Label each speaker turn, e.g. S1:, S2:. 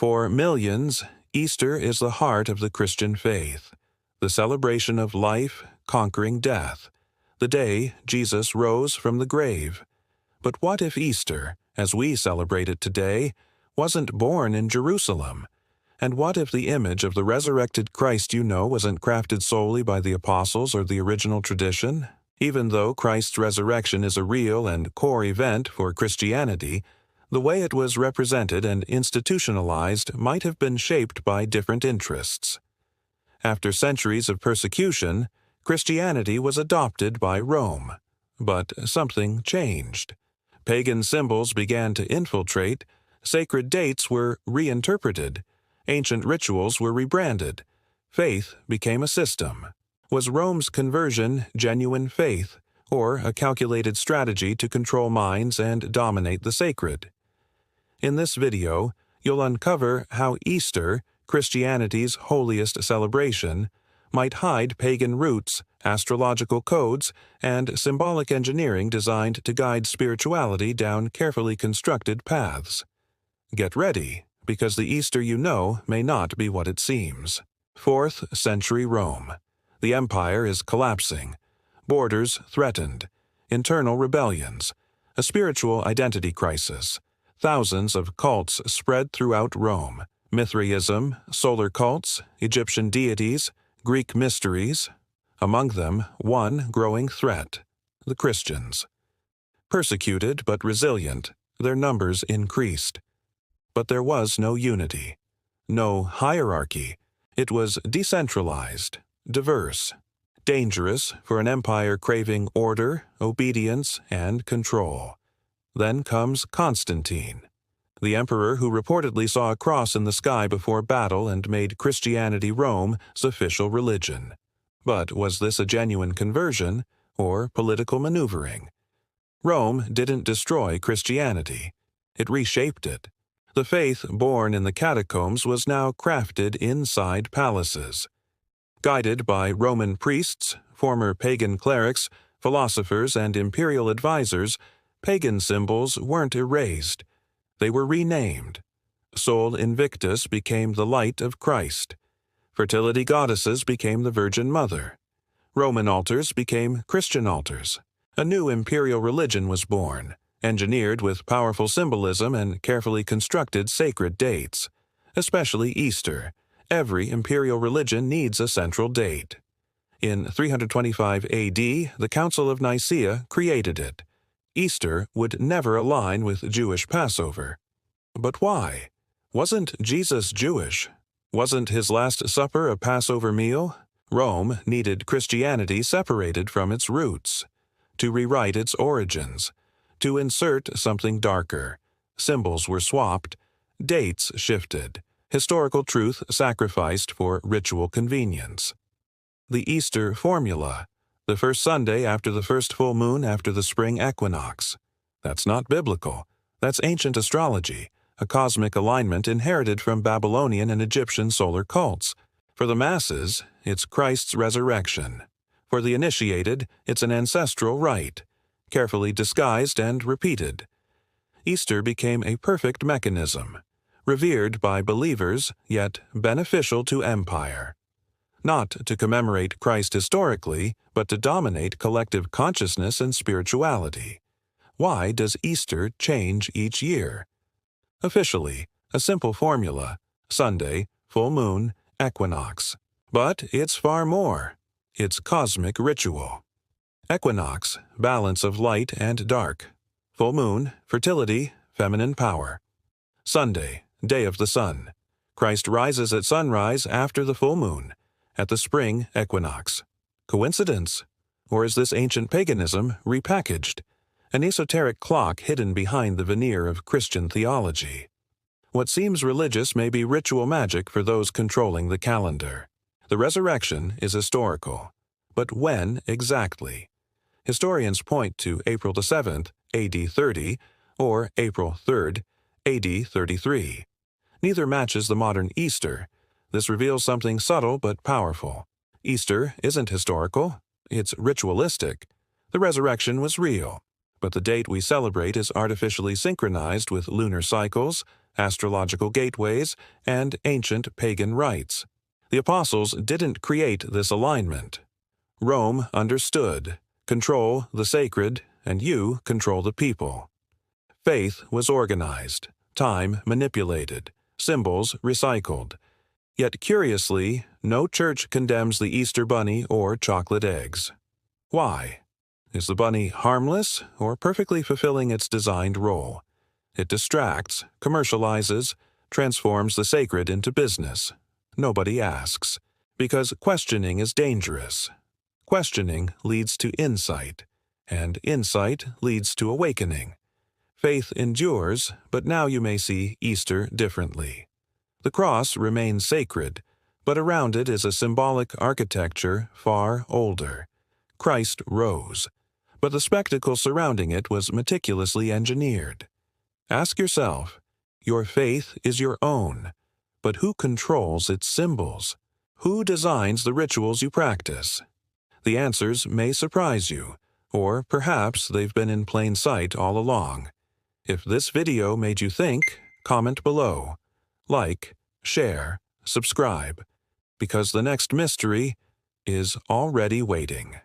S1: For millions, Easter is the heart of the Christian faith, the celebration of life conquering death, the day Jesus rose from the grave. But what if Easter, as we celebrate it today, wasn't born in Jerusalem? And what if the image of the resurrected Christ you know wasn't crafted solely by the apostles or the original tradition? Even though Christ's resurrection is a real and core event for Christianity, the way it was represented and institutionalized might have been shaped by different interests. After centuries of persecution, Christianity was adopted by Rome. But something changed. Pagan symbols began to infiltrate, sacred dates were reinterpreted, ancient rituals were rebranded, faith became a system. Was Rome's conversion genuine faith, or a calculated strategy to control minds and dominate the sacred? In this video, you'll uncover how Easter, Christianity's holiest celebration, might hide pagan roots, astrological codes, and symbolic engineering designed to guide spirituality down carefully constructed paths. Get ready, because the Easter you know may not be what it seems. 4th century Rome. The empire is collapsing. Borders threatened. Internal rebellions. A spiritual identity crisis. Thousands of cults spread throughout Rome. Mithraism, solar cults, Egyptian deities, Greek mysteries. Among them, one growing threat: the Christians. Persecuted but resilient, their numbers increased. But there was no unity, no hierarchy. It was decentralized, diverse, dangerous for an empire craving order, obedience, and control. Then comes Constantine, the emperor who reportedly saw a cross in the sky before battle and made Christianity Rome's official religion. But was this a genuine conversion or political maneuvering? Rome didn't destroy Christianity. It reshaped it. The faith born in the catacombs was now crafted inside palaces. Guided by Roman priests, former pagan clerics, philosophers, and imperial advisors, pagan symbols weren't erased. They were renamed. Sol Invictus became the light of Christ. Fertility goddesses became the Virgin Mother. Roman altars became Christian altars. A new imperial religion was born, engineered with powerful symbolism and carefully constructed sacred dates. Especially Easter. Every imperial religion needs a central date. In 325 AD, the Council of Nicaea created it. Easter would never align with Jewish Passover. But why? Wasn't Jesus Jewish? Wasn't his Last Supper a Passover meal? Rome needed Christianity separated from its roots, to rewrite its origins, to insert something darker. Symbols were swapped, dates shifted, historical truth sacrificed for ritual convenience. The Easter formula: the first Sunday after the first full moon after the spring equinox. That's not biblical. That's ancient astrology, a cosmic alignment inherited from Babylonian and Egyptian solar cults. For the masses, it's Christ's resurrection. For the initiated, it's an ancestral rite, carefully disguised and repeated. Easter became a perfect mechanism, revered by believers, yet beneficial to empire. Not to commemorate Christ historically, but to dominate collective consciousness and spirituality. Why does Easter change each year? Officially, a simple formula: Sunday, full moon, equinox. But it's far more. It's cosmic ritual. Equinox, balance of light and dark. Full moon, fertility, feminine power. Sunday, day of the sun. Christ rises at sunrise after the full moon, at the spring equinox. Coincidence? Or is this ancient paganism repackaged? An esoteric clock hidden behind the veneer of Christian theology. What seems religious may be ritual magic for those controlling the calendar. The resurrection is historical. But when exactly? Historians point to April 7th, AD 30, or April 3rd, AD 33. Neither matches the modern Easter. This reveals something subtle but powerful. Easter isn't historical, it's ritualistic. The resurrection was real, but the date we celebrate is artificially synchronized with lunar cycles, astrological gateways, and ancient pagan rites. The apostles didn't create this alignment. Rome understood. Control the sacred, and you control the people. Faith was organized, time manipulated, symbols recycled. Yet curiously, no church condemns the Easter bunny or chocolate eggs. Why? Is the bunny harmless or perfectly fulfilling its designed role? It distracts, commercializes, transforms the sacred into business. Nobody asks, because questioning is dangerous. Questioning leads to insight, and insight leads to awakening. Faith endures, but now you may see Easter differently. The cross remains sacred, but around it is a symbolic architecture far older. Christ rose, but the spectacle surrounding it was meticulously engineered. Ask yourself, your faith is your own, but who controls its symbols? Who designs the rituals you practice? The answers may surprise you, or perhaps they've been in plain sight all along. If this video made you think, comment below. Like, share, subscribe, because the next mystery is already waiting.